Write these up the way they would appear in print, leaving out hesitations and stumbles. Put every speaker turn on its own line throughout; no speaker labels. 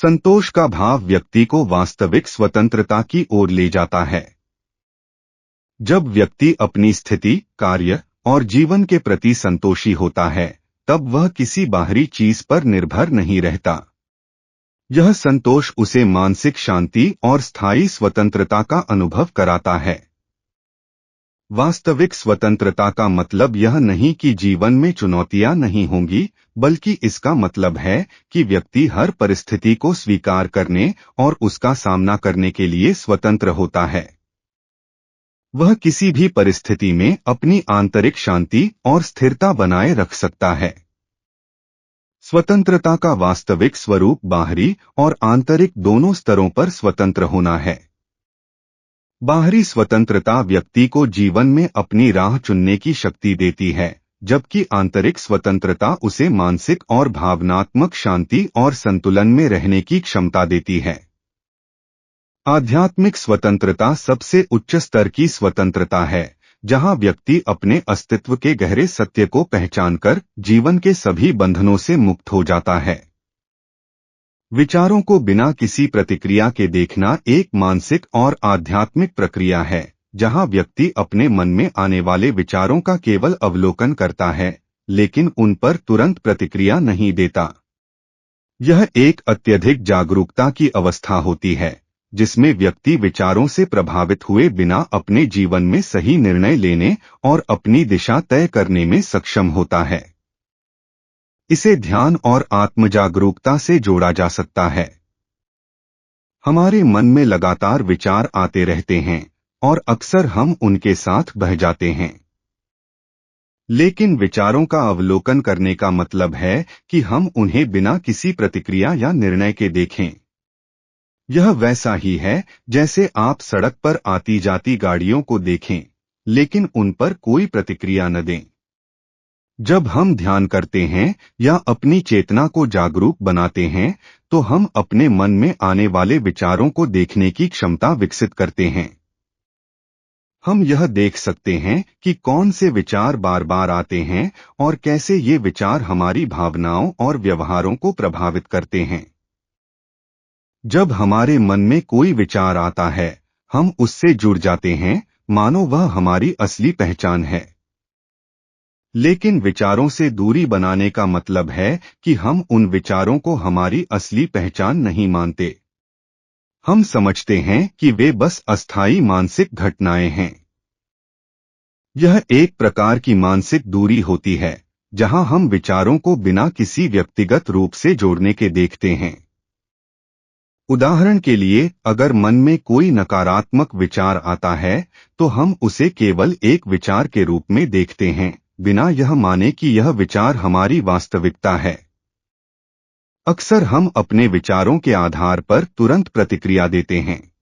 संतोष का भाव व्यक्ति को वास्तविक स्वतंत्रता की ओर ले जाता है। जब व्यक्ति अपनी स्थिति, कार्य और जीवन के प्रति संतोषी होता है, तब वह किसी बाहरी चीज पर निर्भर नहीं रहता। यह संतोष उसे मानसिक शांति और स्थायी स्वतंत्रता का अनुभव कराता है। वास्तविक स्वतंत्रता का मतलब यह नहीं कि जीवन में चुनौतियां नहीं होंगी, बल्कि इसका मतलब है कि व्यक्ति हर परिस्थिति को स्वीकार करने और उसका सामना करने के लिए स्वतंत्र होता है। वह किसी भी परिस्थिति में अपनी आंतरिक शांति और स्थिरता बनाए रख सकता है। स्वतंत्रता का वास्तविक स्वरूप बाहरी और आंतरिक दोनों स्तरों पर स्वतंत्र होना है। बाहरी स्वतंत्रता व्यक्ति को जीवन में अपनी राह चुनने की शक्ति देती है, जबकि आंतरिक स्वतंत्रता उसे मानसिक और भावनात्मक शांति और संतुलन में रहने की क्षमता देती है। आध्यात्मिक स्वतंत्रता सबसे उच्च स्तर की स्वतंत्रता है, जहां व्यक्ति अपने अस्तित्व के गहरे सत्य को पहचानकर जीवन के सभी बंधनों से मुक्त हो जाता है। विचारों को बिना किसी प्रतिक्रिया के देखना एक मानसिक और आध्यात्मिक प्रक्रिया है, जहां व्यक्ति अपने मन में आने वाले विचारों का केवल अवलोकन करता है, लेकिन उन पर तुरंत प्रतिक्रिया नहीं देता। यह एक अत्यधिक जागरूकता की अवस्था होती है, जिसमें व्यक्ति विचारों से प्रभावित हुए बिना अपने जीवन में सही निर्णय लेने और अपनी दिशा तय करने में सक्षम होता है। इसे ध्यान और आत्मजागरूकता से जोड़ा जा सकता है। हमारे मन में लगातार विचार आते रहते हैं और अक्सर हम उनके साथ बह जाते हैं। लेकिन विचारों का अवलोकन करने का मतलब है कि हम उन्हें बिना किसी प्रतिक्रिया या निर्णय के देखें। यह वैसा ही है जैसे आप सड़क पर आती जाती गाड़ियों को देखें, लेकिन उन पर कोई प्रतिक्रिया न दें। जब हम ध्यान करते हैं या अपनी चेतना को जागरूक बनाते हैं, तो हम अपने मन में आने वाले विचारों को देखने की क्षमता विकसित करते हैं। हम यह देख सकते हैं कि कौन से विचार बार बार आते हैं और कैसे ये विचार हमारी भावनाओं और व्यवहारों को प्रभावित करते हैं। जब हमारे मन में कोई विचार आता है, हम उससे जुड़ जाते हैं, मानो वह हमारी असली पहचान है। लेकिन विचारों से दूरी बनाने का मतलब है कि हम उन विचारों को हमारी असली पहचान नहीं मानते। हम समझते हैं कि वे बस अस्थायी मानसिक घटनाएं हैं। यह एक प्रकार की मानसिक दूरी होती है, जहां हम विचारों को बिना किसी व्यक्तिगत रूप से जोड़ने के देखते हैं। उदाहरण के लिए, अगर मन में कोई नकारात्मक विचार आता है, तो हम उसे केवल एक विचार के रूप में देखते हैं, बिना यह माने कि यह विचार हमारी वास्तविकता है। अक्सर हम अपने विचारों के आधार पर तुरंत प्रतिक्रिया देते हैं।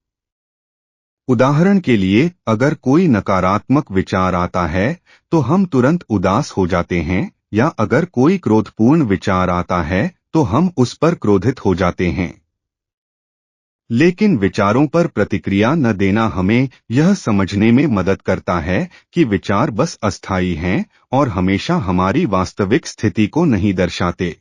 उदाहरण के लिए, अगर कोई नकारात्मक विचार आता है, तो हम तुरंत उदास हो जाते हैं, या अगर कोई क्रोधपूर्ण विचार आता है, तो हम उस पर क्रोधित हो जाते हैं। लेकिन विचारों पर प्रतिक्रिया न देना हमें यह समझने में मदद करता है कि विचार बस अस्थायी हैं और हमेशा हमारी वास्तविक स्थिति को नहीं दर्शाते।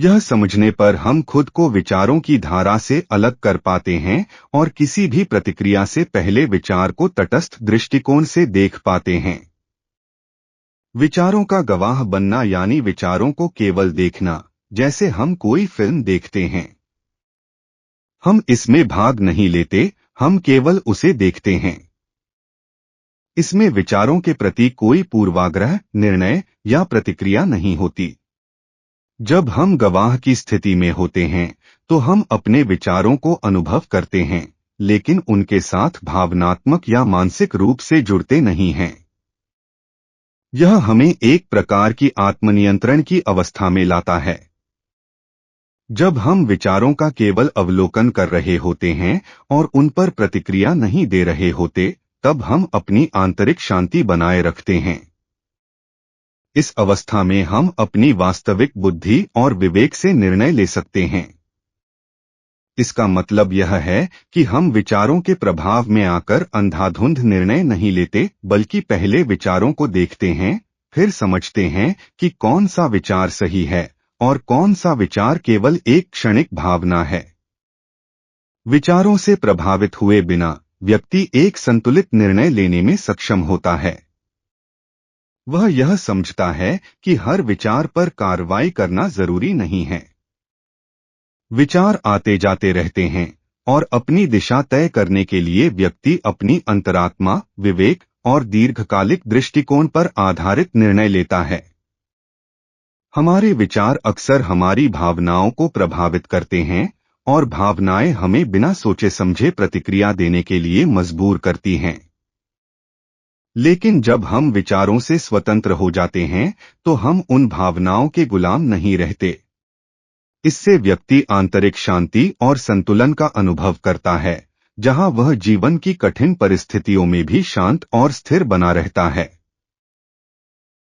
यह समझने पर हम खुद को विचारों की धारा से अलग कर पाते हैं और किसी भी प्रतिक्रिया से पहले विचार को तटस्थ दृष्टिकोण से देख पाते हैं। विचारों का गवाह बनना यानी विचारों को केवल देखना, जैसे हम कोई फिल्म देखते हैं। हम इसमें भाग नहीं लेते, हम केवल उसे देखते हैं। इसमें विचारों के प्रति कोई पूर्वाग्रह, निर्णय या प्रतिक्रिया नहीं होती। जब हम गवाह की स्थिति में होते हैं, तो हम अपने विचारों को अनुभव करते हैं, लेकिन उनके साथ भावनात्मक या मानसिक रूप से जुड़ते नहीं हैं। यह हमें एक प्रकार की आत्मनियंत्रण की अवस्था में लाता है। जब हम विचारों का केवल अवलोकन कर रहे होते हैं और उन पर प्रतिक्रिया नहीं दे रहे होते, तब हम अपनी आंतरिक शांति बनाए रखते हैं। इस अवस्था में हम अपनी वास्तविक बुद्धि और विवेक से निर्णय ले सकते हैं। इसका मतलब यह है कि हम विचारों के प्रभाव में आकर अंधाधुंध निर्णय नहीं लेते, बल्कि पहले विचारों को देखते हैं, फिर समझते हैं कि कौन सा विचार सही है और कौन सा विचार केवल एक क्षणिक भावना है। विचारों से प्रभावित हुए बिना व्यक्ति एक संतुलित निर्णय लेने में सक्षम होता है। वह यह समझता है कि हर विचार पर कार्रवाई करना जरूरी नहीं है। विचार आते जाते रहते हैं और अपनी दिशा तय करने के लिए व्यक्ति अपनी अंतरात्मा, विवेक और दीर्घकालिक दृष्टिकोण पर आधारित निर्णय लेता है। हमारे विचार अक्सर हमारी भावनाओं को प्रभावित करते हैं और भावनाएं हमें बिना सोचे समझे प्रतिक्रिया देने के लिए मजबूर करती हैं। लेकिन जब हम विचारों से स्वतंत्र हो जाते हैं तो हम उन भावनाओं के गुलाम नहीं रहते। इससे व्यक्ति आंतरिक शांति और संतुलन का अनुभव करता है, जहां वह जीवन की कठिन परिस्थितियों में भी शांत और स्थिर बना रहता है।